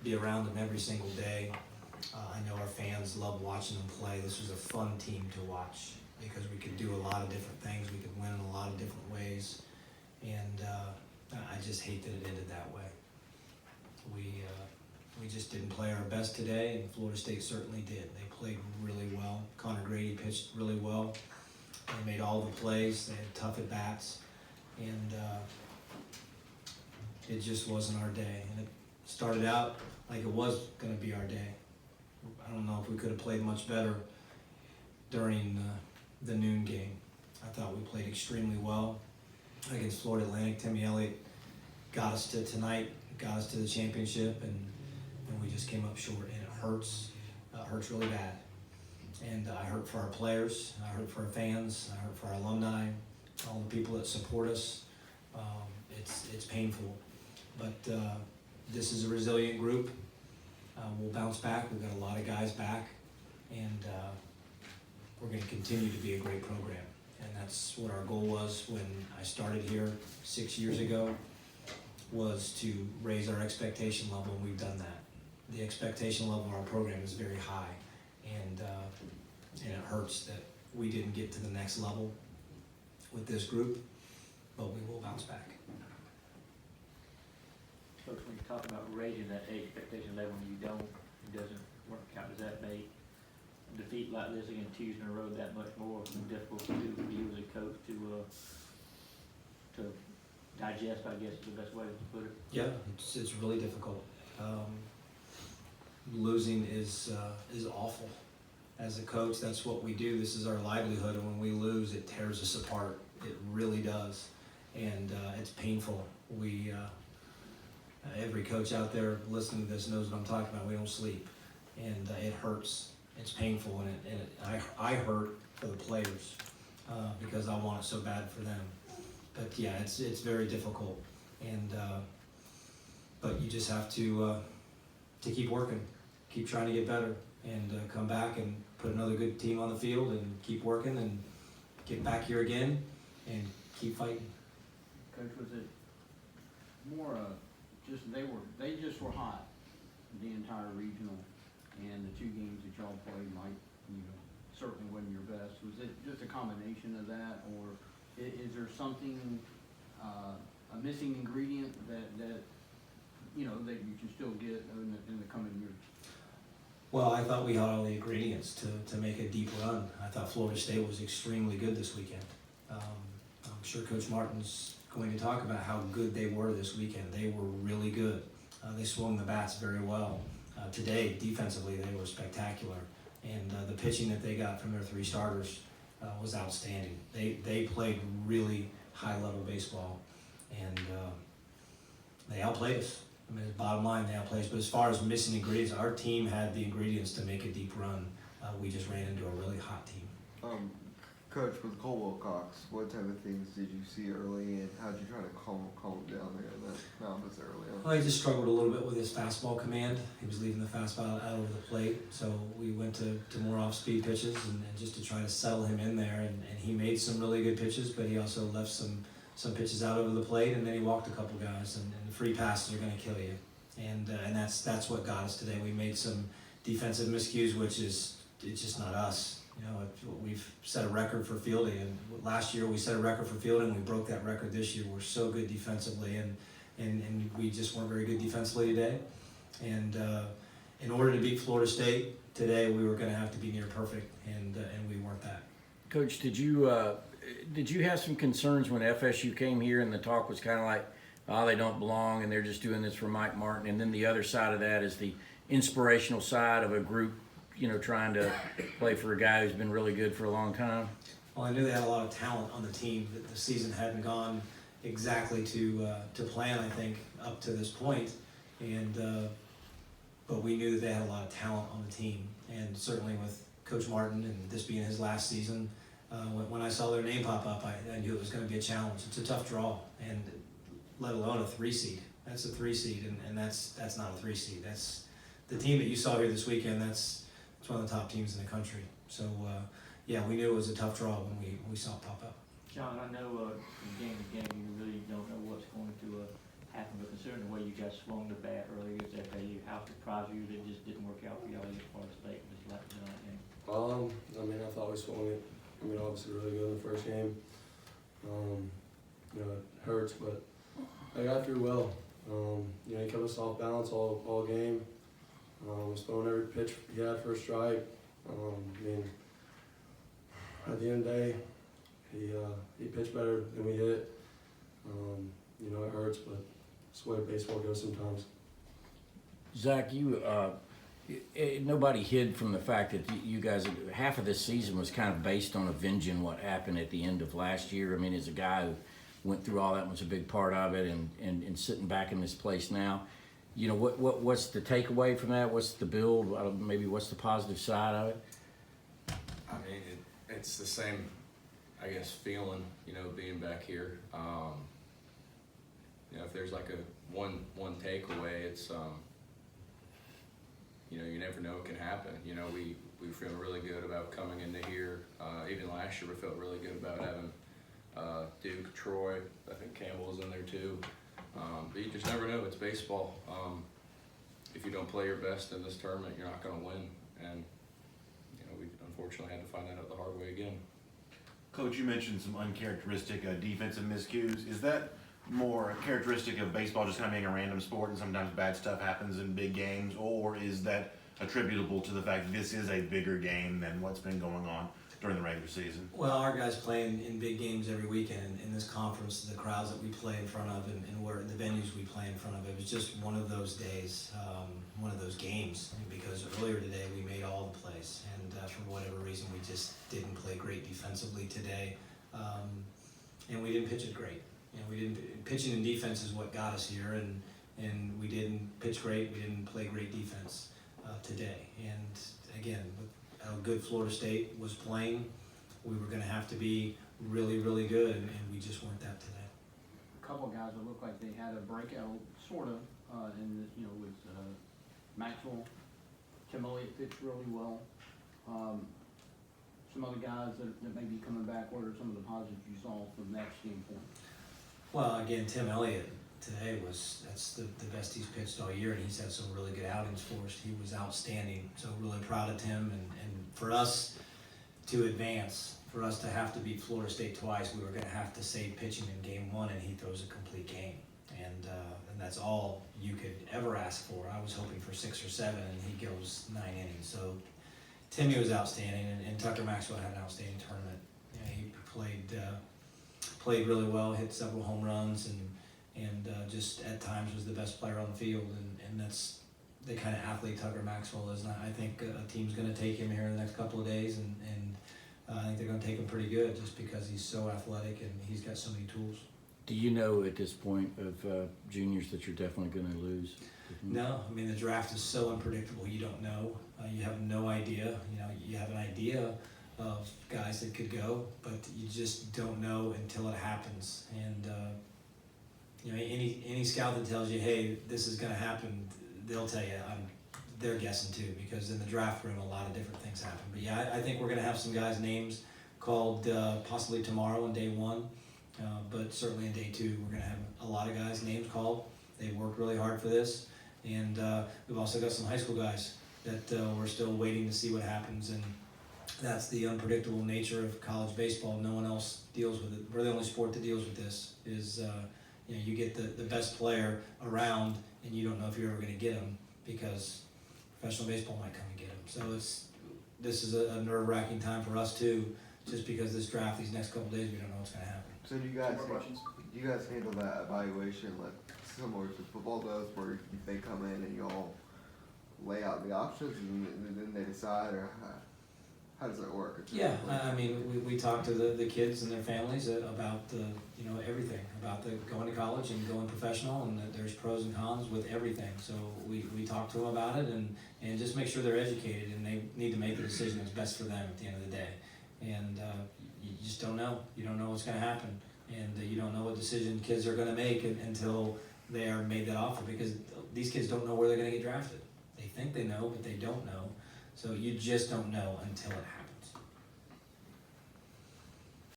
be around them every single day. I know our fans love watching them play. This was a fun team to watch because we could do a lot of different things. We could win in a lot of different ways. And I just hate that it ended that way. We just didn't play our best today, and Florida State certainly did. They played really well. Connor Grady pitched really well. They made all the plays. They had tough at-bats. And it just wasn't our day. And it started out like it was going to be our day. I don't know if we could have played much better during the noon game. I thought we played extremely well against Florida Atlantic. Timmy Elliott got us to tonight, got us to the championship, and we just came up short, and it hurts. It hurts really bad. And I hurt for our players, I hurt for our fans, I hurt for our alumni, all the people that support us. It's painful, but this is a resilient group. We'll bounce back. We've got a lot of guys back, and we're going to continue to be a great program. And that's what our goal was when I started here 6 years ago, was to raise our expectation level, and we've done that. The expectation level of our program is very high, and it hurts that we didn't get to the next level with this group, but we will bounce back. Coach, when you talk about raising that expectation level and you don't, it doesn't work out, does that make a defeat like this against Tuesday in a row that much more difficult to do for you as a coach to digest, I guess is the best way to put it? Yeah, it's really difficult. Losing is awful. As a coach, that's what we do. This is our livelihood, and when we lose, it tears us apart. It really does, and it's painful. Every coach out there listening to this knows what I'm talking about. We don't sleep, and it hurts. It's painful, and I hurt for the players because I want it so bad for them. But yeah, it's very difficult, and but you just have to keep working, keep trying to get better, and come back and put another good team on the field, and keep working, and get back here again, and keep fighting. Coach, was it more they just were hot, the entire regional, and the two games that y'all played certainly wasn't your best. Was it just a combination of that, or is there something, a missing ingredient that you can still get in the coming years? Well, I thought we had all the ingredients to make a deep run. I thought Florida State was extremely good this weekend. I'm sure Coach Martin's going to talk about how good they were this weekend. They were really good. They swung the bats very well. Today, defensively, they were spectacular. And the pitching that they got from their three starters was outstanding. They played really high-level baseball, and they outplayed us. I mean, bottom line, they outplayed us. But as far as missing ingredients, our team had the ingredients to make a deep run. We just ran into a really hot team. Coach, with Cole Wilcox, what type of things did you see early, and how did you try to calm him down there in that mound early on? Well, he just struggled a little bit with his fastball command. He was leaving the fastball out over the plate, so we went to more off-speed pitches and just to try to settle him in there. And he made some really good pitches, but he also left some pitches out over the plate, and then he walked a couple guys. And the free passes are going to kill you, and that's what got us today. We made some defensive miscues, which it's just not us. We've set a record for fielding, and last year we set a record for fielding. We broke that record this year. We're so good defensively, and we just weren't very good defensively today. And in order to beat Florida State today, we were going to have to be near perfect, and we weren't that. Coach, did you have some concerns when FSU came here and the talk was kind of like, oh, they don't belong and they're just doing this for Mike Martin, and then the other side of that is the inspirational side of a group trying to play for a guy who's been really good for a long time? Well, I knew they had a lot of talent on the team. That the season hadn't gone exactly to plan, I think, up to this point. But we knew that they had a lot of talent on the team. And certainly with Coach Martin and this being his last season, when I saw their name pop up, I knew it was going to be a challenge. It's a tough draw, and let alone a 3 seed. That's a 3 seed, and that's not a 3 seed. That's the team that you saw here this weekend. That's one of the top teams in the country. So, yeah, we knew it was a tough draw when we saw it pop up. John, I know from game to game you really don't know what's going to happen, but considering the way you guys swung the bat earlier at FAU, how surprised you that it just didn't work out for y'all to get Florida State in this last night game? I mean, I thought we swung it. I mean, obviously really good in the first game. You know, it hurts, but I got through well. You know, he kept us off balance all game. Was throwing every pitch he had for a strike. I mean, at the end of the day, he pitched better than we hit. You know, it hurts, but it's the way baseball goes sometimes. Zach, nobody hid from the fact that you guys, half of this season was kind of based on avenging what happened at the end of last year. I mean, as a guy who went through all that, was a big part of it, and sitting back in this place now, you know, what's the takeaway from that? What's the build? Maybe what's the positive side of it? I mean, it's the same, I guess, feeling, you know, being back here. You know, if there's like a one takeaway, it's, you know, you never know what can happen. You know, we feel really good about coming into here. Even last year, we felt really good about having Duke, Troy. I think Campbell was in there too. But you just never know. It's baseball. If you don't play your best in this tournament, you're not going to win. And you know, we unfortunately had to find that out the hard way again. Coach, you mentioned some uncharacteristic defensive miscues. Is that more characteristic of baseball, just kind of being a random sport and sometimes bad stuff happens in big games, or is that attributable to the fact that this is a bigger game than what's been going on during the regular season? Well, our guys play in big games every weekend in this conference. The crowds that we play in front of and where the venues we play in front of, it was just one of those days, one of those games. Because earlier today we made all the plays, and for whatever reason we just didn't play great defensively today, and we didn't pitch it great. You know, we didn't pitching and defense is what got us here, and we didn't pitch great. We didn't play great defense today. And again, with how good Florida State was playing, we were going to have to be really, really good, and we just weren't that today. A couple of guys that looked like they had a breakout, sort of, and you know, with Maxwell, Tim Elliott pitched really well. Some other guys that may be coming back. What are some of the positives you saw from that standpoint? Well, again, Tim Elliott today that's the best he's pitched all year, and he's had some really good outings for us. He was outstanding, so really proud of Tim. And for us to advance, for us to have to beat Florida State twice, we were going to have to save pitching in game one, and he throws a complete game. And that's all you could ever ask for. I was hoping for 6 or 7, and he goes 9 innings. So Timmy was outstanding, and Tucker Maxwell had an outstanding tournament. You know, he played really well, hit several home runs, and just at times was the best player on the field, and that's the kind of athlete Tucker Maxwell is. And I think a team's going to take him here in the next couple of days, and I think they're going to take him pretty good just because he's so athletic and he's got so many tools. Do you know at this point of juniors that you're definitely going to lose? No, I mean the draft is so unpredictable. You don't know. You have no idea. You know, you have an idea of guys that could go, but you just don't know until it happens. And you know, any scout that tells you, hey, this is going to happen, they'll tell you they're guessing too, because in the draft room a lot of different things happen. But yeah, I think we're going to have some guys' names called possibly tomorrow on day 1, but certainly in day 2 we're going to have a lot of guys' names called. They've worked really hard for this, and we've also got some high school guys that we're still waiting to see what happens. And that's the unpredictable nature of college baseball. No one else deals with it. We're the only sport that deals with this. Is you know, you get the best player around, and you don't know if you're ever going to get them because professional baseball might come and get them. So this is a nerve-wracking time for us too, just because this draft, these next couple of days, we don't know what's going to happen. So do you guys handle that evaluation like similar to football does, where they come in and you all lay out the options and then they decide, or how does that work? Yeah, I mean, we talk to the kids and their families about everything about going to college and going professional, and that there's pros and cons with everything. So we talk to them about it and just make sure they're educated, and they need to make the decision that's best for them at the end of the day. And you just don't know. You don't know what's going to happen, and you don't know what decision kids are going to make until they are made that offer, because these kids don't know where they're going to get drafted. They think they know, but they don't know. So you just don't know until it happens.